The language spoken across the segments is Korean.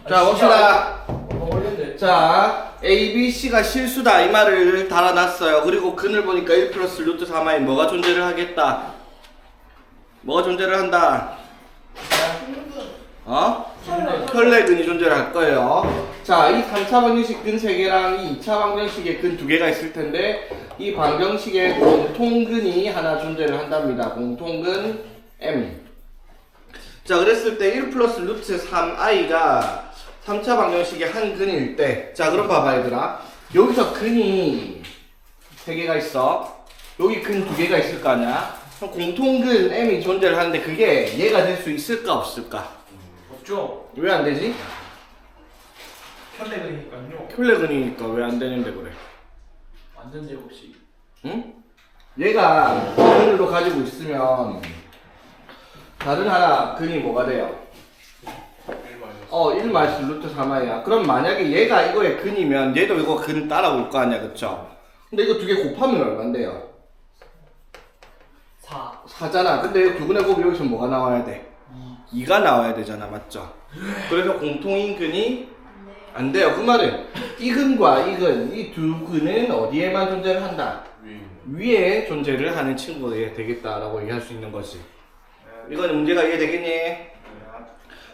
자, 봅시다. 자, A, B, C가 실수다 이 말을 달아놨어요. 그리고 근을 보니까 1 플러스 루트 3i 뭐가 존재를 하겠다. 뭐가 존재를 한다. 혈내근이 존재를 할 거예요. 자, 이 3차 방정식 근 3개랑 이 2차 방정식의 근 2개가 있을 텐데 이 방정식의 공통근이 하나 존재를 한답니다. 공통근 M. 자, 그랬을 때 1 플러스 루트 3i가 3차 방정식의 한 근일 때, 자, 그럼 봐봐, 얘들아. 여기서 근이 3개가 있어. 여기 근 2개가 있을 거 아니야? 그럼 공통근 M이 존재를 하는데 그게 얘가 될 수 있을까, 없을까? 없죠. 왜 안 되지? 혈내근이니까요. 혈내근이니까 왜 안 되는데 그래? 안 된대요 혹시. 응? 얘가 근으로 가지고 있으면 다른 하나 근이 뭐가 돼요? 1 마이너스 루트 3i야. 그럼 만약에 얘가 이거의 근이면 얘도 이거 근 따라올 거 아니야, 그쵸? 근데 이거 2개 곱하면 얼만데요? 4. 4잖아. 근데 두근의 곱이 여기서 뭐가 나와야 돼? 2가 나와야 되잖아, 맞죠? 그래서 공통인 근이 안 돼요. 그 말은 이 근과 이 근, 이 두 근은 어디에만 존재를 한다? 위에 존재를 하는 친구가 되겠다라고 얘기할 수 있는 거지. 이건 문제가 이해되겠니?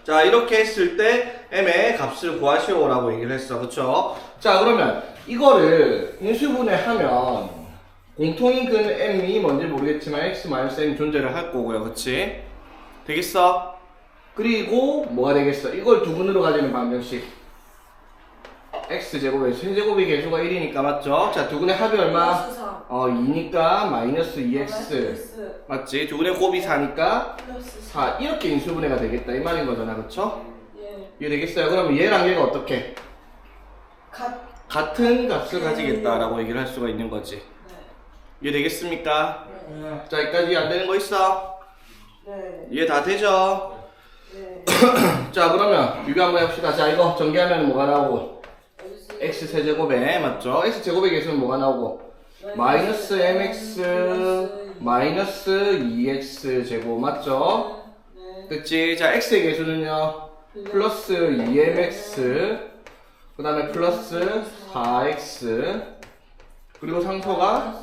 자, 이렇게 했을 때 m의 값을 구하시오라고 얘기를 했어. 그쵸? 자, 그러면 이거를 인수분해하면 공통인 근 m이 뭔지 모르겠지만 x-m 존재를 할 거고요. 그치? 되겠어? 그리고 뭐가 되겠어? 이걸 두 근으로 가지는 방정식 x제곱에 세제곱의 개수가 1이니까 맞죠? 자, 두 근의 합이 얼마? 2니까 마이너스 2x 맞지? 두 근의 곱이 4니까 4 이렇게 인수분해가 되겠다 이 말인 거잖아, 그쵸? 이해 되겠어요? 그러면 얘랑 얘가 어떻게? 같은 값을 가지겠다라고 얘기를 할 수가 있는 거지. 이해 되겠습니까? 자, 여기까지 안 되는 거 있어? 이해 다 되죠? 자, 그러면 비교 한번 해봅시다. 자, 이거 전개하면 뭐가 나오고? x 세제곱에 맞죠? x 제곱의 개수는 뭐가 나오고? 마이너스 mx 마이너스 2x 제곱 맞죠? 그치? 자, x의 개수는요 플러스 2mx 그 다음에 플러스 4x 그리고 상수가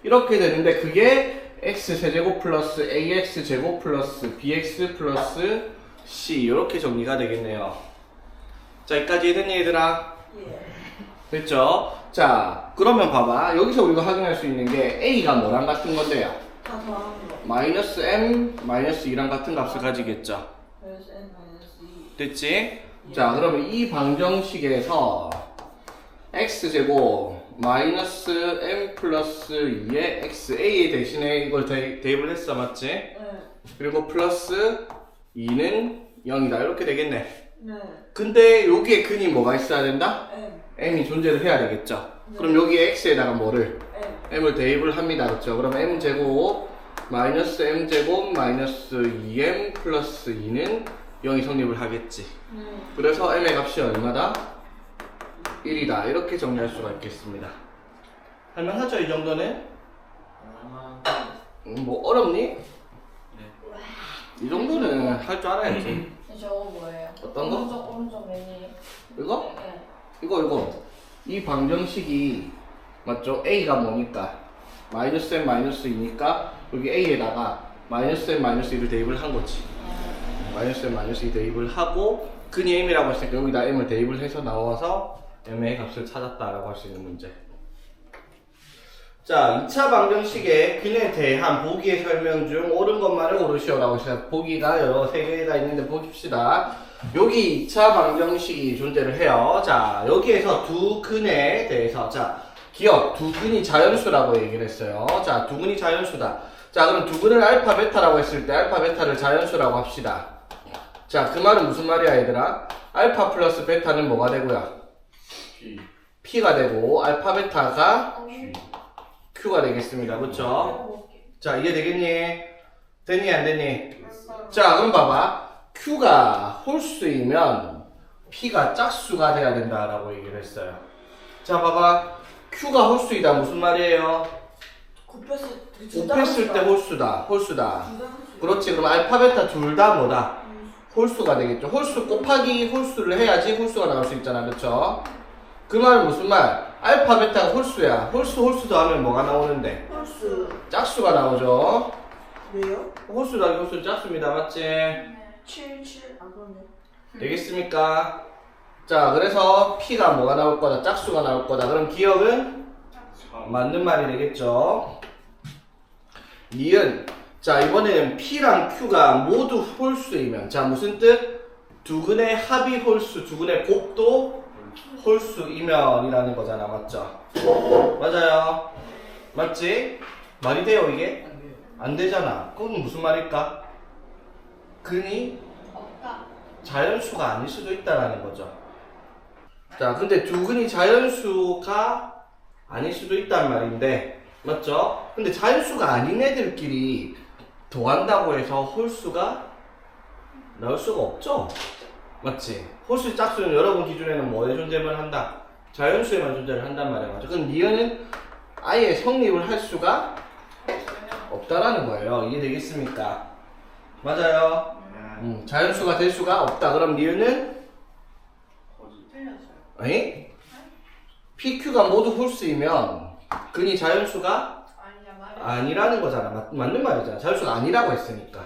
이렇게 되는데 그게 x 세제곱 플러스 ax 제곱 플러스 bx 플러스 c 이렇게 정리가 되겠네요. 자, 여기까지 됐니 얘들아? 됐죠? 자, 그러면 봐봐. 여기서 우리가 확인할 수 있는 게 A가 뭐랑 같은 건데요? 다 더하는 거. 마이너스 M, 마이너스 2랑 같은 값을 가지겠죠? 마이너스 n 마이너스 2. 됐지? 자, 그러면 이 방정식에서 X제곱 마이너스 M 플러스 2의 XA 대신에 이걸 대입을 했어, 맞지? 네. 그리고 플러스 2는 0이다. 이렇게 되겠네. 네. 근데 여기에 근이 뭐가 있어야 된다? n. m이 존재를 해야 되겠죠. 그럼 여기에 x에다가 뭐를? n. m을 대입을 합니다. 그렇죠? 그럼 m제곱 마이너스 m제곱 마이너스 2m 플러스 2는 0이 성립을 하겠지. 그래서 m의 값이 얼마다? 1이다. 이렇게 정리할 수가 있겠습니다. 할만하죠? 이 정도는? 뭐 어렵니? 이 정도는 할 줄 알아야지. 저거 뭐예요? 어떤 거? 오른쪽 메뉴. 이거? 네. 이거 이 방정식이 맞죠? A가 뭐니까 마이너스 m 마이너스 2니까 여기 A에다가 마이너스 m 마이너스 2를 대입을 한 거지. 마이너스 m 마이너스 2 대입을 하고 근이 m이라고 했으니까 여기다 m을 대입을 해서 나와서 m의 값을 찾았다라고 할 수 있는 문제. 자, 2차 방정식의 근에 대한 보기의 설명 중 옳은 것만을 고르시오라고 했어요. 보기가 여러 3개가 있는데 보십시다. 여기 2차 방정식이 존재를 해요. 자, 여기에서 두 근에 대해서 자, 기억, 두 근이 자연수라고 얘기를 했어요. 자, 두 근이 자연수다. 자, 그럼 두 근을 알파 베타라고 했을 때 알파 베타를 자연수라고 합시다. 자, 그 말은 무슨 말이야 얘들아? 알파 플러스 베타는 뭐가 되고요? P가 되고 알파 베타가 Q가 되겠습니다. 그쵸? 자, 이해 되겠니? 됐니 안 됐니? 자, 그럼 봐봐. Q가 홀수이면 P가 짝수가 돼야 된다라고 얘기를 했어요. 자, 봐봐. Q가 홀수이다 무슨 말이에요? 곱했을 곱했을 때 홀수다. 그렇지. 그럼 알파 베타 둘 다 뭐다? 홀수가 되겠죠. 홀수 곱하기 홀수를 해야지 홀수가 나올 수 있잖아. 그쵸? 그 말은 무슨 말? 알파 베타가 홀수야. 홀수 더하면 뭐가 나오는데? 홀수. 짝수가 나오죠. 왜요? 홀수 더하기 홀수 짝수입니다. 맞지? 7, 7. 아, 그러네. 되겠습니까? 자, 그래서 P가 뭐가 나올 거다? 짝수가 나올 거다. 그럼 기억은? 맞는 말이 되겠죠. 니은. 자, 이번에는 P랑 Q가 모두 홀수이면. 자, 무슨 뜻? 두근의 합이 홀수, 두근의 곱도 홀수이면 이라는 거잖아. 맞죠? 맞아요. 맞지? 말이 돼요, 이게? 안 돼요. 안 되잖아. 그건 무슨 말일까? 근이 없다. 자연수가 아닐 수도 있다라는 거죠. 자, 근데 두근이 자연수가 아닐 수도 있단 말인데, 맞죠? 근데 자연수가 아닌 애들끼리 더한다고 해서 홀수가 나올 수가 없죠? 맞지? 홀수 짝수는 여러분 기준에는 뭐에 존재만 한다? 자연수에만 존재를 한단 말이야. 맞죠? 그럼 니은은 아예 성립을 할 수가 없다라는 거예요. 이해되겠습니까? 맞아요. 자연수가 될 수가 없다. 그럼 니은은 틀렸어요. 에이? PQ가 모두 홀수이면 근이 자연수가 아니야, 말이. 아니라는 거잖아. 맞는 말이잖아. 자연수가 아니라고 했으니까.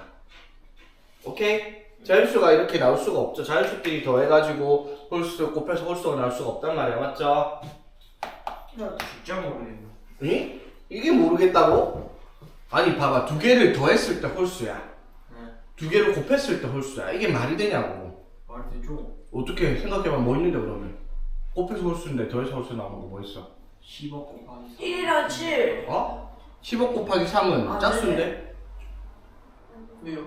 오케이? 자연수가 이렇게 나올 수가 없죠. 자연수끼리 더해가지고 홀수 곱해서 홀수가 나올 수가 없단 말이야. 맞죠? 진짜 모르겠네. 응? 이게 모르겠다고? 아니 봐봐. 두 개를 더했을 때 홀수야. 네. 두 개를 곱했을 때 홀수야. 이게 말이 되냐고. 말 되죠? 어떻게 생각해봐. 뭐 있는데 그러면? 곱해서 홀수인데 더해서 홀수 나오는 거 뭐 있어? 10억 곱하기 1이랑 7. 어? 15 곱하기 3은 아, 짝수인데? 왜요?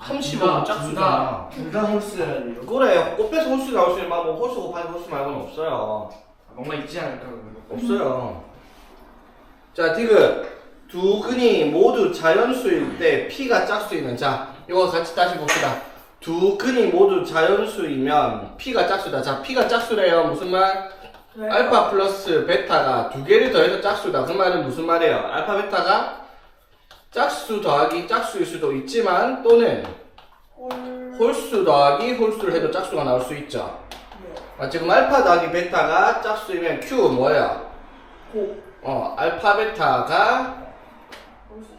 30은 짝수잖아. 둘다 홀수라니요? 그래. 곱해서 홀수 나올 수 있는 뭐 홀수 곱하기 홀수 말고는 없어요. 뭔가 있지 않을까 그러면? 없어요. 자, 디귿. 두 근이 모두 자연수일 때 P가 짝수이면, 자, 이거 같이 다시 봅시다. 두 근이 모두 자연수이면 P가 짝수다. 자, P가 짝수래요. 무슨 말? 왜? 알파 플러스 베타가 두 개를 더해서 짝수다. 그 말은 무슨 말이에요? 알파 베타가 짝수 더하기 짝수일 수도 있지만 또는 홀수 더하기 홀수를 해도 짝수가 나올 수 있죠. 지금 알파 더하기 베타가 짝수이면 Q 뭐예요? 알파 베타가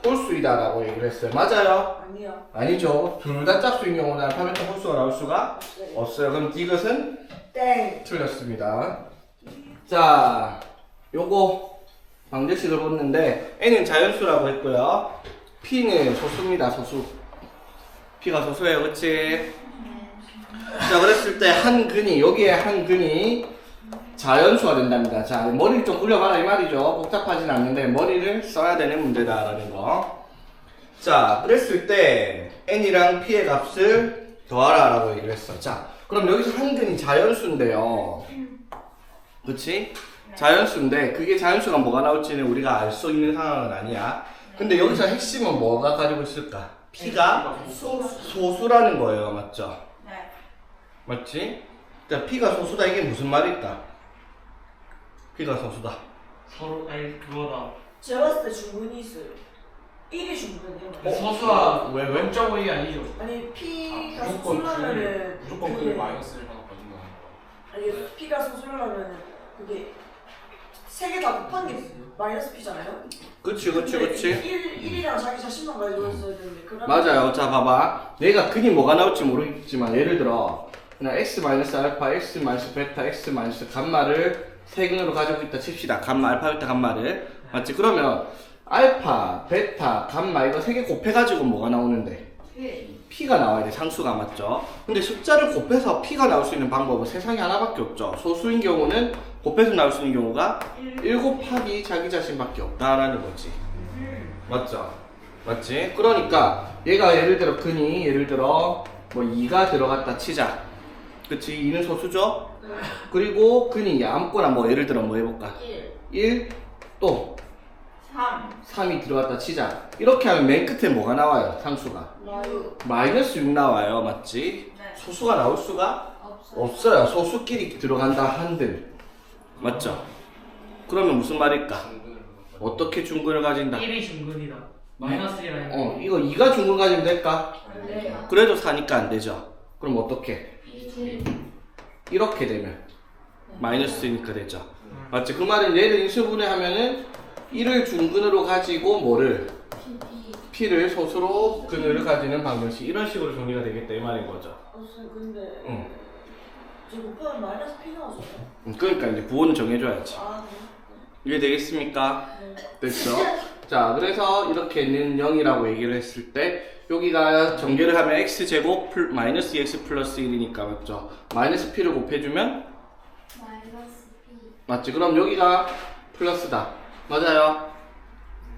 홀수이다라고 얘기를 했어요. 맞아요? 아니야. 아니죠. 둘 다 짝수인 경우는 알파 베타 홀수가 나올 수가 없어요. 그럼 이것은 땡. 틀렸습니다. 자, 요거 방정식을 봤는데 n은 자연수라고 했고요. p는 소수입니다. 소수. p가 소수예요. 그치? 자, 그랬을 때 한 근이, 여기에 한 근이 자연수가 된답니다. 자, 머리를 좀 굴려봐라 이 말이죠. 복잡하진 않는데 머리를 써야 되는 문제다라는 거. 자, 그랬을 때 n이랑 p의 값을 더하라 라고 얘기를 했어. 자, 그럼 여기서 한 근이 자연수인데요. 그치? 자연수인데 그게 자연수가 뭐가 나올지는 우리가 알 수 있는 상황은 아니야. 근데 여기서 핵심은 뭐가 가지고 있을까? p가 소수라는 거예요. 맞죠? 네. 맞지? 그러니까 p가 소수다 이게 무슨 말일까? p가 소수다. 서로 아니 그거다. 제가 봤을 때 중근이 있어요. 1이 중근이요. 서수와 왜? 0.5이 아니죠? 아니, P가 무조건 소수라면은. 무조건 그 마이너스를 하나 가진 거 아니에요? 아니, P가 소수라면은 그게 세 개 다 곱한 게 마이너스 P잖아요? 그치. 1이랑 자기 자신만 가지고 있어야 되는데. 그러면 맞아요. 자, 봐봐. 얘가 근이 뭐가 나올지 모르겠지만, 예를 들어, 그냥 x-알파, x-베타, x-감마를 세 근으로 가지고 있다 칩시다. 감마, 알파, 베타, 감마를. 맞지? 그러면, 알파, 베타, 감마, 이거 세 개 곱해가지고 뭐가 나오는데? P가 나와야 돼. 상수가 맞죠? 근데 숫자를 곱해서 P가 나올 수 있는 방법은 세상에 하나밖에 없죠. 소수인 경우는 곱해서 나올 수 있는 경우가 1 곱하기 자기 자신밖에 없다라는 거지. 맞죠? 맞지? 그러니까 얘가 예를 들어 근이 예를 들어 뭐 2가 들어갔다 치자. 그치? 2는 소수죠? 그리고 근이 아무거나 뭐 예를 들어 뭐 해볼까? 1 또 3이 들어갔다 치자. 이렇게 하면 맨 끝에 뭐가 나와요? 상수가 마이너스 6 나와요. 맞지? 네. 소수가 나올 수가 없어요. 소수끼리 들어간다 한들. 맞죠? 그러면 무슨 말일까? 어떻게 중근을 가진다? 1이 중근이다. 마이너스 1 아니고. 이거 2가 중근 가지면 될까? 네. 그래도 4니까 안 되죠. 그럼 어떻게? P 이렇게 되면 마이너스니까 되죠. 맞지? 그 말은 얘를 인수분해 하면은 1을 중근으로 가지고 뭐를? P를 소수로 근을 가지는 방정식. 이런 식으로 정리가 되겠다 이 말인 거죠. 선생님 근데 응. 지금 곱하면 마이너스 P 나오잖아요. 그러니까 이제 부호는 정해줘야지. 아 이해 되겠습니까? 네. 됐죠? 자, 그래서 이렇게는 0이라고 얘기를 했을 때 여기가 전개를 하면 x제곱 마이너스 2x 플러스 1이니까 맞죠? 마이너스 p를 곱해주면 마이너스 P 맞지? 그럼 여기가 플러스다. 맞아요?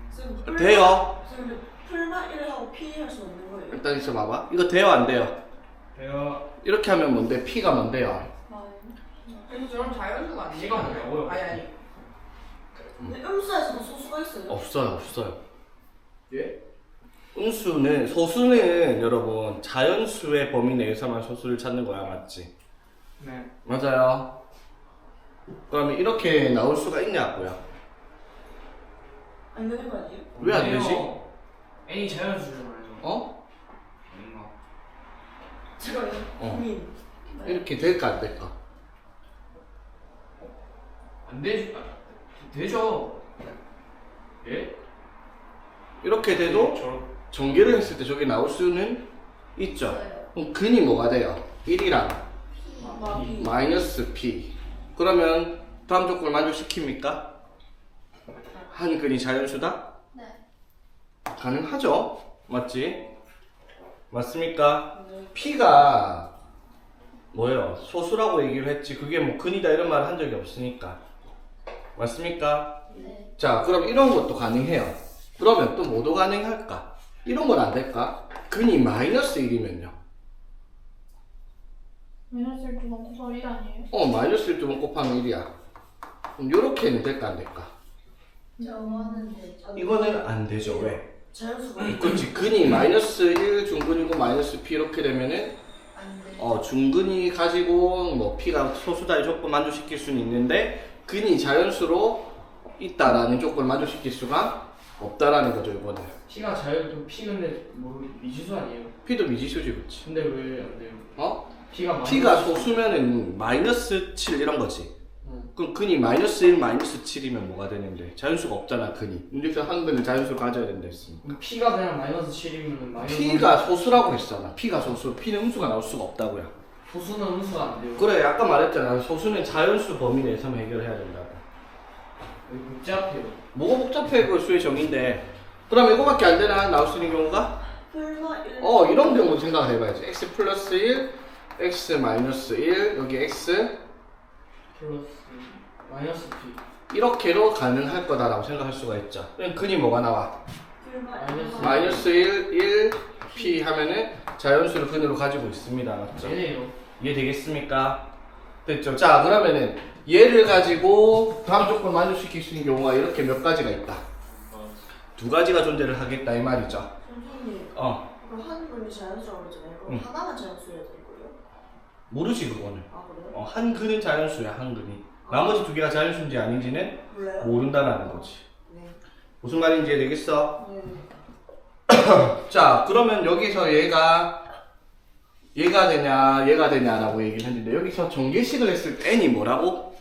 선생님 돼요. 선생님 풀만 1하고 P 할 수 없는 거예요? 일단 있어 봐봐. 이거 돼요 안 돼요? 내가 이렇게 하면 뭔데? p가 뭔데요? 그래서 저런 자연수가 아니에요? P가 뭐냐고요? 아니 근데 음수에서도 소수가 있어요? 없어요. 예? 음수는 소수는 여러분 자연수의 범위 내에서만 소수를 찾는 거야. 맞지? 네. 맞아요. 그러면 이렇게 나올 수가 있냐고요? 안 되는 거 아니에요? 왜 안 되지? N이 자연수잖아요. 어? 아닌가? 제가요? 고민. 네. 이렇게 될까 안 될까? 안 되죠. 되죠. 예? 이렇게 돼도 저 전개를 했을 때 저게 나올 수는 있죠. 있어요. 그럼 근이 뭐가 돼요? 1이랑 마비. 마이너스 p. 그러면 다음 조건을 만족시킵니까? 한 근이 자연수다? 네. 가능하죠. 맞지? 맞습니까? 네. p가 뭐예요? 소수라고 얘기를 했지. 그게 뭐 근이다 이런 말을 한 적이 없으니까. 맞습니까? 네. 자, 그럼 이런 것도 가능해요. 그러면 또 뭐도 가능할까? 이런 건 안 될까? 근이 마이너스 1이면요. 마이너스 1 두번 곱하면 1 아니에요? 마이너스 1 두번 곱하면 1이야. 그럼 요렇게는 될까 안 될까? 저거는 되죠. 이거는 안 되죠. 왜? 자연수가 그렇지. 근이 마이너스 1 중근이고 마이너스 p 이렇게 되면은 안 되죠. 중근이 가지고 뭐 p가 소수다의 조건 만족시킬 수는 있는데 근이 자연수로 있다라는 조건을 만족시킬 수가 없다라는 거죠. 이거는 P가 자연수 P 근데 뭐 미지수 아니에요? p도 미지수지 그렇지. 근데 왜 안 돼요? P가 p가 소수면은 마이너스 7 이런 거지. 그럼 근이 마이너스 1, 마이너스 7이면 뭐가 되는데? 자연수가 없잖아, 근이. 문제에서 한 근을 자연수로 가져야 된다 했으니까. 그럼 P가 그냥 마이너스 7이면 마이너스 p가 소수라고 했잖아. p가 소수. p는 음수가 나올 수가 없다고요. 소수는 음수가 안 돼요. 그래, 아까 말했잖아. 소수는 자연수 범위 내에서만 해결해야 된다고. 여기 복잡해요. 뭐가 복잡해, 그 수의 정의인데. 그럼 이거밖에 안 되나? 나올 수 있는 경우가? 풀만 1. 이런 경우 생각을 해봐야지. x 플러스 1, x 마이너스 1, 여기 x 플러스 마이너스 P. 이렇게로 가능할 거다라고 생각할 수가 있죠. 그럼 근이 뭐가 나와? 풀만 마이너스 1. 마이너스 1, 1, p 하면은 자연수를 근으로 가지고 있습니다. 맞죠? 얘네요. 이해되겠습니까? 됐죠? 자, 그러면은 얘를 가지고 다음 조건 만족시킬 수 있는 경우가 이렇게 몇 가지가 있다. 두 가지가 존재를 하겠다 이 말이죠. 선생님, 어, 그럼 한 분이 자연수라고 했잖아요. 그럼 응. 하나만 자연수여야 되는 거예요? 모르지 그거는. 아 그래요? 한 근은 자연수야, 한 근이. 나머지 두 개가 자연수인지 아닌지는 몰라요? 모른다라는 거지. 네. 무슨 말인지 이해되겠어? 네. 자, 그러면 여기서 얘가 되냐라고 얘기를 했는데 여기서 전개식을 했을 때 n이 뭐라고?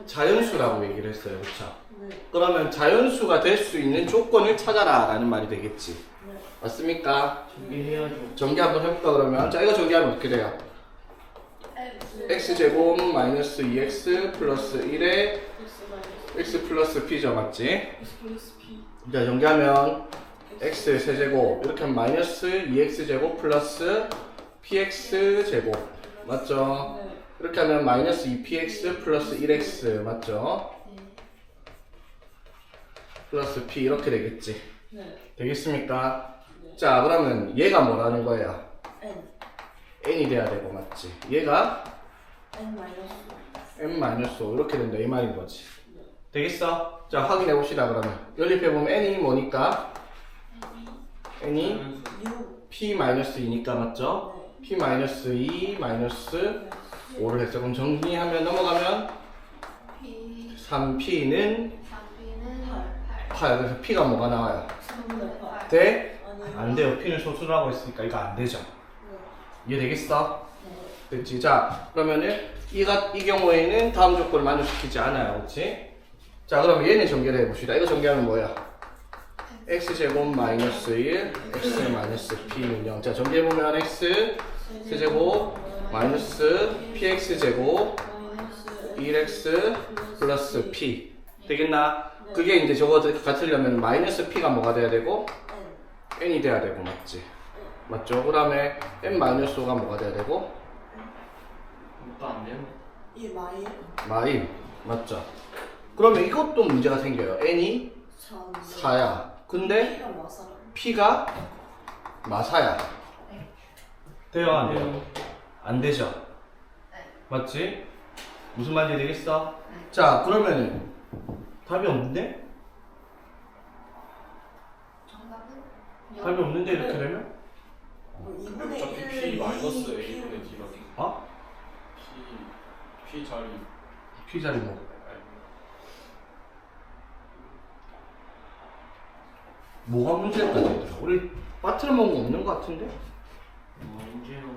자연수라고 얘기를 했어요. 그쵸? 네. 그러면 자연수가 될 수 있는 조건을 찾아라 라는 말이 되겠지. 네. 맞습니까? 전개해야죠. 전개 한번 해볼까 그러면? 자, 이거 전개하면 어떻게 돼요? x제곱 마이너스 2x 플러스 1에 x 플러스 p죠. 맞지? X 플러스 P. 자, 전개하면 x 세제곱 이렇게 하면 마이너스 2x제곱 플러스 px제곱 맞죠? 네. 이렇게 하면 마이너스 2px 플러스 1x 맞죠? 플러스 p 이렇게 되겠지. 네. 되겠습니까? 자, 그러면 얘가 뭐라는 거예요? N. n이 돼야 되고 맞지? 얘가 N 마이너스. n-5 이렇게 된다 이 말인 거지. 되겠어? 자, 확인해 봅시다. 그러면 연립해 보면 n이 뭐니까? n이 6. p-2니까 맞죠? 네. p-2 마이너스 5를 했어. 그럼 정리하면 넘어가면 P 3p는 3P는 8. 8. 그래서 p가 뭐가 나와요? 3분의 8. 돼? 아니. 안 돼요. p는 소수라고 했으니까 이거 안 되죠. 네. 이해되겠어? 됐지? 자, 그러면은 이 경우에는 다음 조건을 만족시키지 않아요. 그렇지? 자, 그러면 얘는 전개를 해봅시다. 이거 전개하면 뭐야? x제곱 마이너스 1, x 마이너스 p는 0. 자, 전개해보면 x 세제곱 마이너스 px제곱 1x 플러스 p 되겠나? 그게 이제 저거 같으려면 마이너스 p가 뭐가 돼야 되고 n이 돼야 되고 맞지? 맞죠? 그 다음에 n-5가 뭐가 돼야 되고 이것도 안 돼요? 이 마일 마일 맞죠? 그러면 이것도 문제가 생겨요. n이 4야. 근데 P가 마사라. p가 마사야. 네. 돼요? 안 돼요? 안 되죠? 네. 맞지? 무슨 말인지 되겠어? 네. 자, 그러면은 답이 없는데? 정답은 답이 없는데 이렇게 되면? 뭐 2분의 어차피 1 P 마이너스 A분의 D라고. 어? P 자리. p 자리 뭐? 뭐가 문제일까 얘들아? 우리 빠트려 먹은 거 없는 거 같은데? 문제로.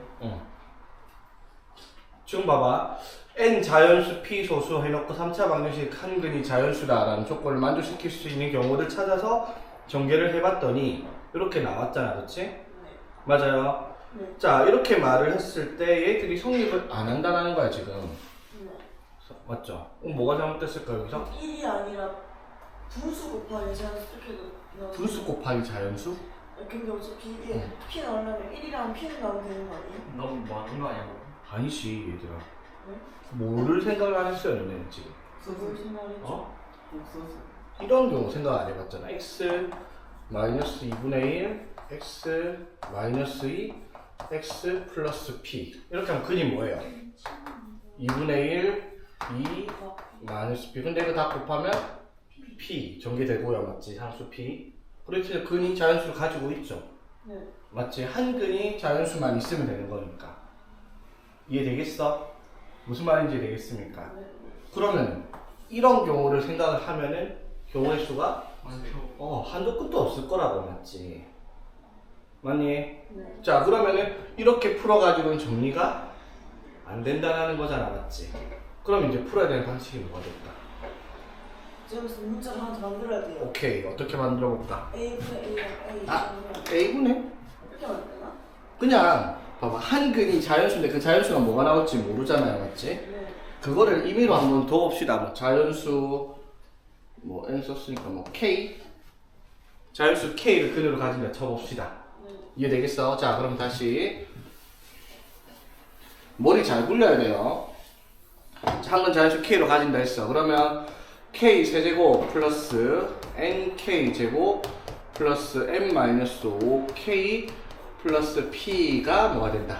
지금 봐봐. n 자연수 p 소수 해놓고 3차 방정식 한 근이 자연수다라는 조건을 만족시킬 수 있는 경우를 찾아서 전개를 해봤더니 이렇게 나왔잖아, 그렇지? 맞아요. 네. 자, 이렇게 말을 했을 때 얘들이 성립을 안 한다는 거야 지금. 네. 맞죠? 그럼 뭐가 잘못됐을까 여기서? 1이 아니라 분수 곱하기 자연수 이렇게 나오는 분수 곱하기 자연수? 근데 어차피 이게 응. P 나오려면 1이랑 P는 나오면 되는 거 아니에요? 너무 많은 거 아니야? 아니지 얘들아. 네? 뭐를 생각을 안 했어요 너네는 지금? 그걸 생각했죠. 어? 옥수수. 이런 경우 생각 안 해봤잖아. x 마이너스 2분의 1, x 마이너스 2, x 플러스 p. 이렇게 하면 근이 뭐예요? 2분의 1, 2, 마이너스 p. 근데 이거 다 곱하면 p 전개되고요, 맞지? 상수 p. 그렇지, 근이 자연수를 가지고 있죠. 네. 맞지? 한 근이 자연수만 있으면 되는 거니까. 이해되겠어? 무슨 말인지 되겠습니까? 네. 그러면 이런 경우를 생각을 하면은 경우의 수가 많죠. 한도 끝도 없을 거라고, 맞지? 맞니? 네. 자, 그러면은 이렇게 풀어가지고는 정리가 안 된다는 거잖아, 맞지? 그럼 이제 풀어야 되는 방식이 뭐가 될까? 제가 무슨 문자를 하나 더 만들어야 돼요. 오케이, 어떻게 만들어 볼까? A분의 A랑 A 아, 이렇게 A분의? 만드나? 그냥 봐봐, 한 근이 자연수인데 그 자연수가 뭐가 나올지 모르잖아요, 맞지? 네. 그거를 임의로 한번 더 봅시다. 뭐 자연수 뭐 n 썼으니까 뭐 k 자연수 k를 근으로 가진다 쳐봅시다. 네. 이해되겠어? 자, 그럼 다시 머리 잘 굴려야 돼요. 자, 한 건 자연수 k로 가진다 했어. 그러면 k 세제곱 플러스 nk 제곱 플러스 n 마이너스 5k 플러스 p가 뭐가 된다?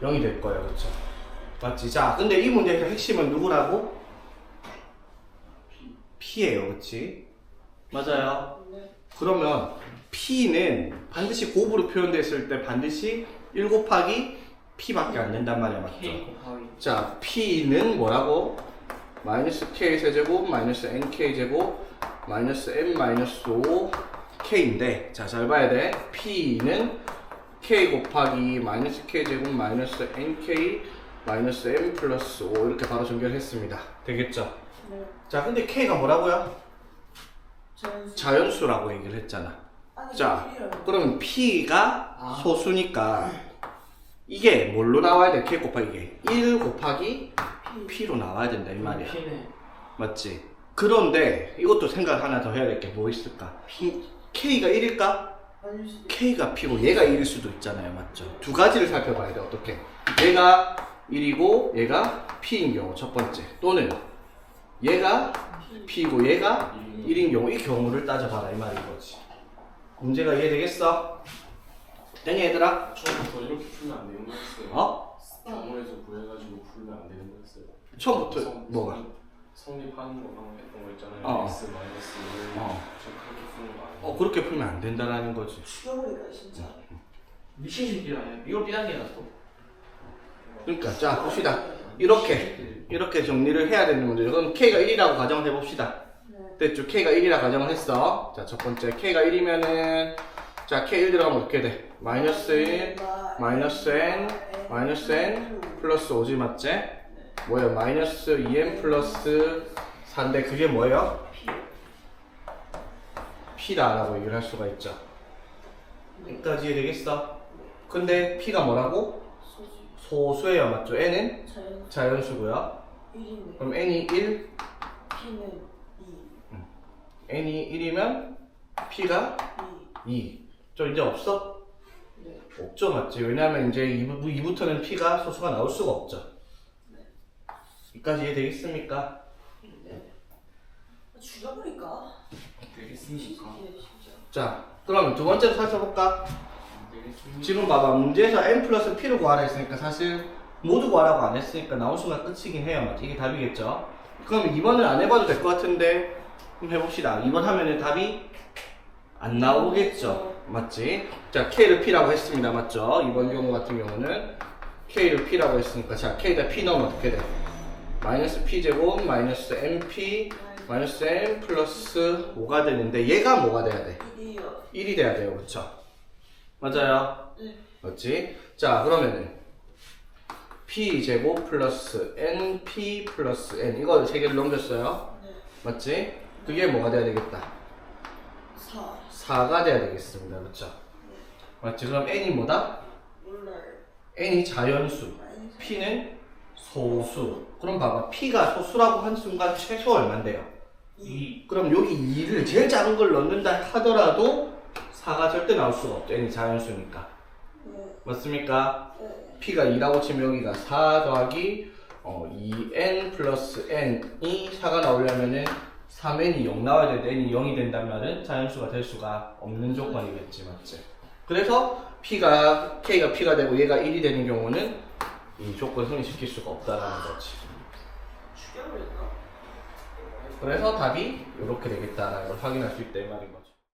0이 될 거예요, 그렇죠? 맞지? 자, 근데 이 문제의 핵심은 누구라고? P예요, 그렇지? 맞아요. 네. 그러면 P는 반드시 곱으로 표현됐을 때 반드시 1 곱하기 P밖에 안 된단 말이야, 맞죠? K 곱하기. 자, P는 뭐라고? 마이너스 K 세제곱 마이너스 NK 제곱 마이너스 M 마이너스 5 K인데, 자, 잘 봐야 돼. P는 K 곱하기 마이너스 K 제곱 마이너스 NK 마이너스 M 플러스 5 이렇게 바로 전개했습니다. 되겠죠? 네. 자, 근데 K가 뭐라고요? 자연수. 자연수라고 얘기를 했잖아. 아니, 자, P예요. 그러면 P가 아. 소수니까 이게 뭘로 나와야 돼? K 곱하기 이게 1 곱하기 P로 나와야 된다 이 말이야. P네. 맞지? 그런데 이것도 생각 하나 더 해야 될 게 뭐 있을까? K가 1일까? 아닐 수도. K가 P고 얘가 1일 수도 있잖아요, 맞죠? 두 가지를 살펴봐야 돼. 어떻게? 얘가 1이고 얘가 P인 경우 첫 번째, 또는 얘가 P고 얘가 1인 경우, 이 경우를 따져봐라 이 말인 거지. 문제가 이해되겠어? 되니 얘들아? 처음부터 이렇게 풀면 안 되는 거였어요. 어? 경우에서 구해가지고 풀면 안 되는 거였어요. 처음부터 뭐가? 성립하는 거 방금 했던 거 있잖아요. 어. X 마이너스 1. 어. 저 그렇게 푸는 거 아니에요. 그렇게 풀면 안 된다라는 거지. 죽여버릴까 진짜. 미친 새끼 아니야? 이걸 삐단계나 또. 그러니까 자 봅시다. 이렇게 정리를 해야 되는 문제죠. 그럼 K가 1이라고 가정을 해봅시다. 네. 됐죠? K가 1이라 가정을 했어. 자, 첫 번째 K가 1이면은 자, K 1 들어가면 어떻게 돼? 마이너스 1, 마이너스 n, 마이너스 n, 플러스 5지 맞지? 뭐예요? 마이너스 2n 플러스 4인데 그게 뭐예요? P다라고 얘기를 할 수가 있죠. 여기까지 이해되겠어? 근데 P가 뭐라고? 소수예요, 맞죠? N은 자연 자연수고요. 1인데 그럼 N이 1, P는 N이 1이면 P가 2. 2. 저 이제 없어? 네. 없죠, 맞지? 왜냐면 이제 2부터는 P가 소수가 나올 수가 없죠. 여기까지 이해되겠습니까? 네. 죽여버릴까? 되겠습니까? 예, 진짜. 자, 그럼 두 번째로 살펴볼까? 되겠습니까? 지금 봐봐, 문제에서 n 플러스 p를 구하라 했으니까 사실 모두 구하라고 안 했으니까 나온 순간 끝이긴 해요. 맞지? 이게 답이겠죠? 그럼 2번을 안 해봐도 될 것 같은데 한번 해봅시다. 2번 하면은 답이 안 나오겠죠? 맞지? 자, k를 p라고 했습니다. 맞죠? 이번 경우 같은 경우는 k를 p라고 했으니까 자, k에다 p 넣으면 어떻게 돼? 마이너스 p제곱 마이너스 mp 마이너스 n 플러스 5가 되는데 얘가 뭐가 돼야 돼? 1이요. 1이 돼야 돼요. 그쵸? 맞아요? 네. 맞지? 자, 그러면은 p제곱 플러스 np 플러스 n 이거 세 개를 넘겼어요. 네. 맞지? 그게 뭐가 돼야 되겠다? 4. 4가 돼야 되겠습니다. 그쵸? 맞지? 그럼 n이 뭐다? 몰라요. n이 자연수, 마이너스 p는 소수. 그럼 봐봐, p가 소수라고 한 순간 최소 얼만데요? 2. 그럼 여기 2를 제일 작은 걸 넣는다 하더라도 4가 절대 나올 수가 없죠. n이 자연수니까. 네. 맞습니까? 네. p가 2라고 치면 여기가 4 더하기 2n 플러스 n이 4가 나오려면은 3n이 0 나와야 되는데 n이 0이 된단 말은 자연수가 될 수가 없는 조건이겠지, 맞지? 그래서 k가 p가 되고 얘가 1이 되는 경우는 이 조건 성립시킬 수가 없다라는 거지. 죽여버렸나? 그래서 답이 이렇게 되겠다라는 걸 확인할 수 있다 이 말인 거죠.